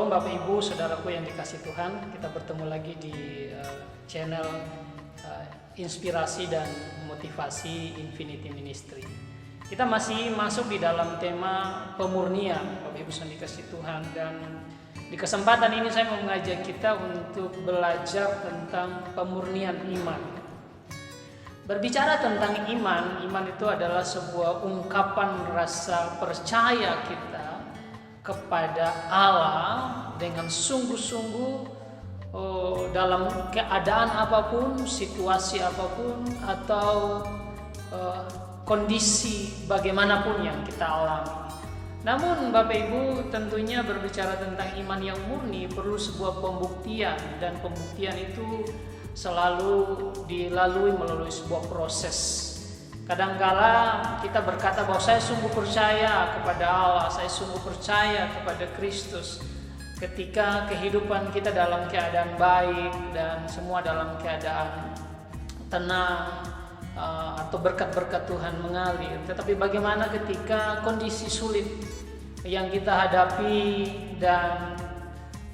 Shalom Bapak Ibu, saudaraku yang dikasih Tuhan. Kita bertemu lagi di channel Inspirasi dan Motivasi Infinity Ministry. Kita masih masuk di dalam tema pemurnian, Bapak Ibu yang dikasih Tuhan. Dan di kesempatan ini saya mau mengajak kita untuk belajar tentang pemurnian iman. Berbicara tentang iman, iman itu adalah sebuah ungkapan rasa percaya kita kepada Allah dengan sungguh-sungguh dalam keadaan apapun, situasi apapun, atau kondisi bagaimanapun yang kita alami. Namun Bapak Ibu, tentunya berbicara tentang iman yang murni perlu sebuah pembuktian, dan pembuktian itu selalu dilalui melalui sebuah proses. Kadangkala kita berkata bahwa saya sungguh percaya kepada Allah, saya sungguh percaya kepada Kristus, ketika kehidupan kita dalam keadaan baik dan semua dalam keadaan tenang, atau berkat-berkat Tuhan mengalir. Tetapi bagaimana ketika kondisi sulit yang kita hadapi dan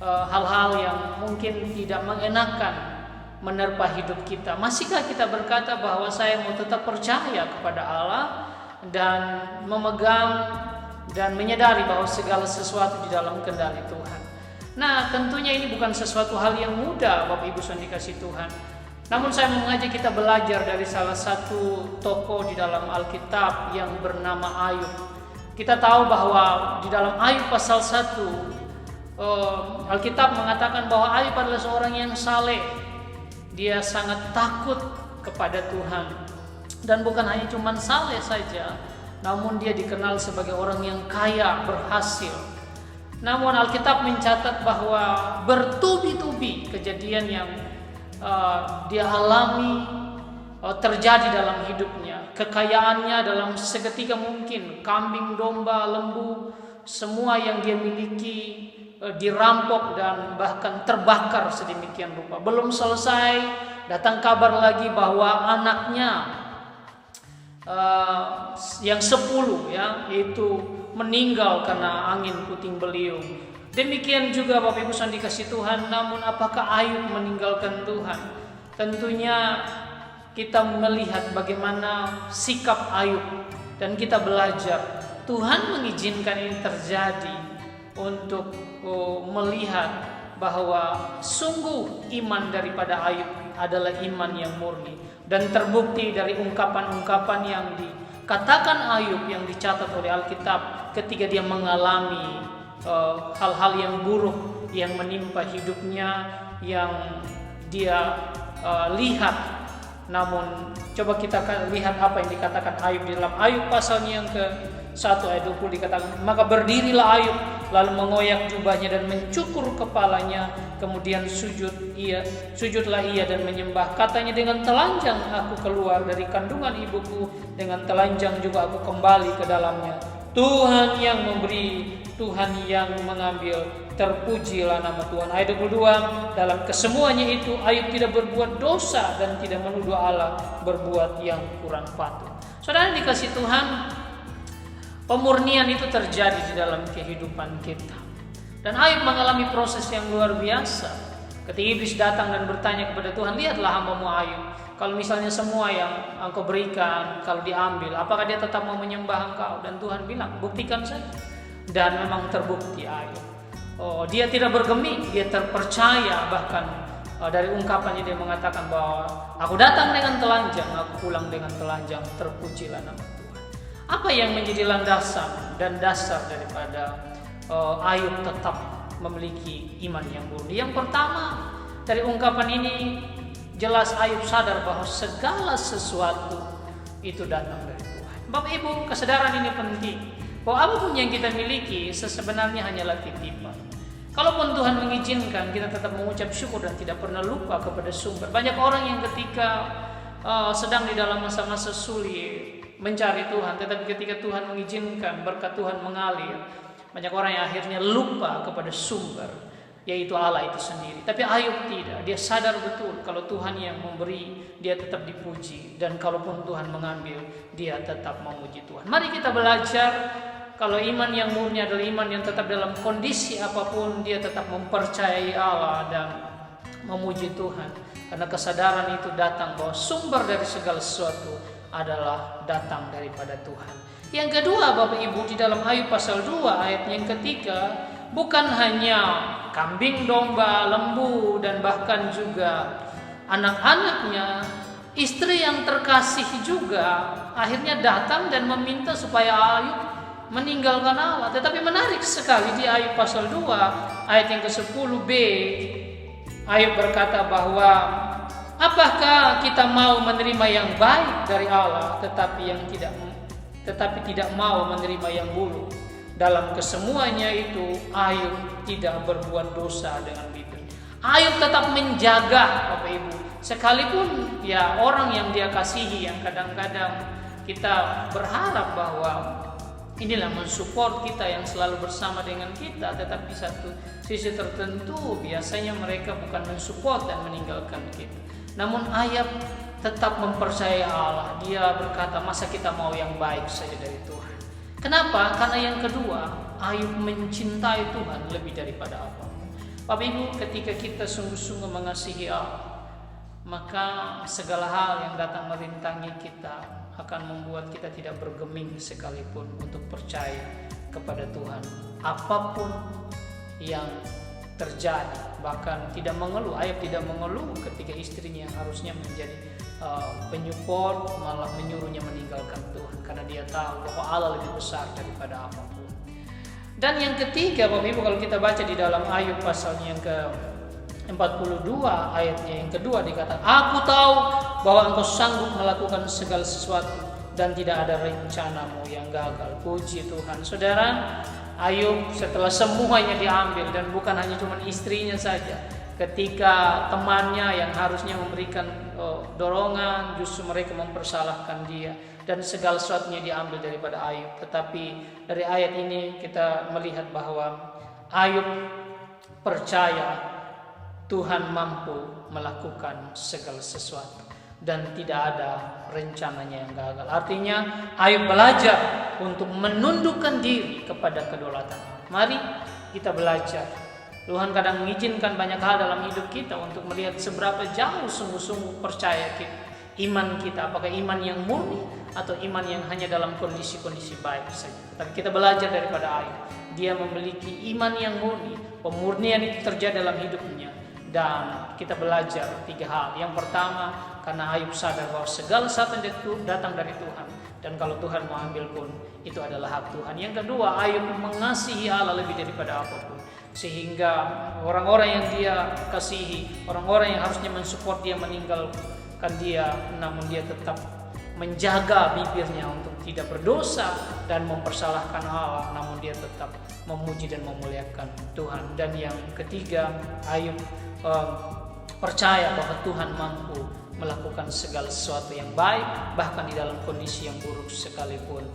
hal-hal yang mungkin tidak mengenakan menerpa hidup kita? Masihkah kita berkata bahwa saya mau tetap percaya kepada Allah dan memegang dan menyadari bahwa segala sesuatu di dalam kendali Tuhan? Nah, tentunya ini bukan sesuatu hal yang mudah, Bapak Ibu yang dikasih Tuhan. Namun saya mau mengajak kita belajar dari salah satu tokoh di dalam Alkitab yang bernama Ayub. Kita tahu bahwa di dalam Ayub pasal 1, Alkitab mengatakan bahwa Ayub adalah seorang yang saleh. Dia sangat takut kepada Tuhan, dan bukan hanya cuman saleh saja, namun dia dikenal sebagai orang yang kaya, berhasil. Namun Alkitab mencatat bahwa bertubi-tubi kejadian yang dia alami terjadi dalam hidupnya. Kekayaannya dalam seketika mungkin, kambing, domba, lembu, semua yang dia miliki dirampok dan bahkan terbakar sedemikian rupa. Belum selesai, datang kabar lagi bahwa anaknya yang 10 yaitu meninggal karena angin puting beliung. Demikian juga Bapak Ibu yang dikasih Tuhan. Namun apakah Ayub meninggalkan Tuhan? Tentunya kita melihat bagaimana sikap Ayub, dan kita belajar Tuhan mengizinkan ini terjadi untuk melihat bahwa sungguh iman daripada Ayub adalah iman yang murni, dan terbukti dari ungkapan-ungkapan yang dikatakan Ayub yang dicatat oleh Alkitab ketika dia mengalami hal-hal yang buruk yang menimpa hidupnya, yang dia lihat. Namun coba kita lihat apa yang dikatakan Ayub di dalam Ayub pasalnya yang ke-1 ayat 20 dikatakan, maka berdirilah Ayub lalu mengoyak jubahnya dan mencukur kepalanya, kemudian sujudlah ia dan menyembah. Katanya, dengan telanjang aku keluar dari kandungan ibuku, dengan telanjang juga aku kembali ke dalamnya. Tuhan yang memberi, Tuhan yang mengambil, terpujilah nama Tuhan. Ayat 22, dalam kesemuanya itu Ayub tidak berbuat dosa dan tidak menuduh Allah berbuat yang kurang patut. Saudara dikasih Tuhan, pemurnian itu terjadi di dalam kehidupan kita. Dan Ayub mengalami proses yang luar biasa. Ketika iblis datang dan bertanya kepada Tuhan, lihatlah hamba-Mu Ayub, kalau misalnya semua yang Engkau berikan kalau diambil, apakah dia tetap mau menyembah Engkau? Dan Tuhan bilang, buktikan saja. Dan memang terbukti Ayub. Dia tidak bergeming, dia terpercaya. Bahkan dari ungkapannya dia mengatakan bahwa aku datang dengan telanjang, aku pulang dengan telanjang, terpujilah nama Tuhan. Apa yang menjadi landasan dan dasar daripada Ayub tetap memiliki iman yang murni? Yang pertama, dari ungkapan ini jelas Ayub sadar bahwa segala sesuatu itu datang dari Tuhan. Bapak Ibu, kesadaran ini penting, bahwa apapun yang kita miliki sebenarnya hanyalah titipan. Kalaupun Tuhan mengizinkan, kita tetap mengucap syukur dan tidak pernah lupa kepada sumber. Banyak orang yang ketika sedang di dalam masa-masa sulit mencari Tuhan, tetapi ketika Tuhan mengizinkan berkat Tuhan mengalir, banyak orang yang akhirnya lupa kepada sumber, yaitu Allah itu sendiri. Tapi Ayub tidak, dia sadar betul kalau Tuhan yang memberi, dia tetap dipuji, dan kalaupun Tuhan mengambil, dia tetap memuji Tuhan. Mari kita belajar kalau iman yang murni adalah iman yang tetap dalam kondisi apapun dia tetap mempercayai Allah dan memuji Tuhan. Karena kesadaran itu datang bahwa sumber dari segala sesuatu adalah datang daripada Tuhan. Yang kedua, Bapak Ibu, di dalam Ayub pasal 2 ayat yang ketiga, bukan hanya kambing, domba, lembu, dan bahkan juga anak-anaknya, istri yang terkasih juga akhirnya datang dan meminta supaya Ayub meninggalkan Allah. Tetapi menarik sekali di Ayub pasal 2 ayat yang ke-10b, Ayub berkata bahwa apakah kita mau menerima yang baik dari Allah tetapi tidak mau menerima yang buruk. Dalam kesemuanya itu Ayub tidak berbuat dosa dengan bibir. Ayub tetap menjaga, Bapak Ibu, sekalipun ya orang yang dia kasihi yang kadang-kadang kita berharap bahwa inilah mensupport kita yang selalu bersama dengan kita, tetapi satu sisi tertentu biasanya mereka bukan mensupport dan meninggalkan kita. Namun Ayub tetap mempercayai Allah. Dia berkata, masa kita mau yang baik saja dari Tuhan. Kenapa? Karena yang kedua, Ayub mencintai Tuhan lebih daripada apapun. Bapak Ibu, ketika kita sungguh-sungguh mengasihi Allah, maka segala hal yang datang merintangi kita akan membuat kita tidak bergeming sekalipun untuk percaya kepada Tuhan. Apapun yang terjadi, bahkan tidak mengeluh. Ayub tidak mengeluh ketika istrinya yang harusnya menjadi penyupport malah menyuruhnya meninggalkan Tuhan, karena dia tahu bahwa Allah lebih besar daripada apapun. Dan yang ketiga, Bapak Ibu, kalau kita baca di dalam Ayub pasalnya yang ke-42 ayatnya yang kedua dikatakan, aku tahu bahwa engkau sanggup melakukan segala sesuatu dan tidak ada rencanamu yang gagal. Puji Tuhan. Saudara, Ayub setelah semuanya diambil, dan bukan hanya cuma istrinya saja, ketika temannya yang harusnya memberikan dorongan justru mereka mempersalahkan dia, dan segala sesuatunya diambil daripada Ayub. Tetapi dari ayat ini kita melihat bahwa Ayub percaya Tuhan mampu melakukan segala sesuatu dan tidak ada rencananya yang gagal. Artinya Ayub belajar untuk menundukkan diri kepada kedaulatan. Mari kita belajar. Tuhan kadang mengizinkan banyak hal dalam hidup kita untuk melihat seberapa jauh sungguh-sungguh percaya kita. Iman kita, apakah iman yang murni atau iman yang hanya dalam kondisi-kondisi baik saja. Tapi kita belajar daripada Ayub. Dia memiliki iman yang murni. Pemurnian itu terjadi dalam hidupnya. Dan kita belajar 3 hal. Yang pertama, karena Ayub sadar bahwa segala sesuatu datang dari Tuhan, dan kalau Tuhan mau ambil pun itu adalah hak Tuhan. Yang kedua, Ayub mengasihi Allah lebih daripada apapun, sehingga orang-orang yang dia kasihi, orang-orang yang harusnya mensupport dia meninggalkan dia, namun dia tetap menjaga bibirnya untuk tidak berdosa dan mempersalahkan Allah, namun dia tetap memuji dan memuliakan Tuhan. Dan yang ketiga, Ayub percaya bahwa Tuhan mampu melakukan segala sesuatu yang baik, bahkan di dalam kondisi yang buruk sekalipun.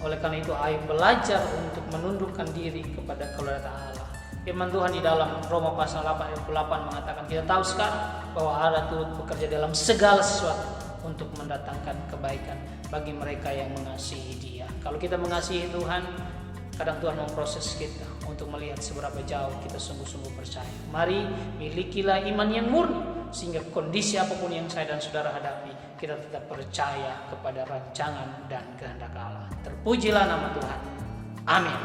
Oleh karena itu Ayub belajar untuk menundukkan diri kepada kedaulatan Allah. Firman Tuhan di dalam Roma pasal 8 ayat 8 mengatakan, kita tahu sekarang bahwa Allah turut bekerja dalam segala sesuatu untuk mendatangkan kebaikan bagi mereka yang mengasihi Dia. Kalau kita mengasihi Tuhan, kadang Tuhan memproses kita untuk melihat seberapa jauh kita sungguh-sungguh percaya. Mari milikilah iman yang murni, sehingga kondisi apapun yang saya dan saudara hadapi, kita tetap percaya kepada rancangan dan kehendak Allah. Terpujilah nama Tuhan. Amin.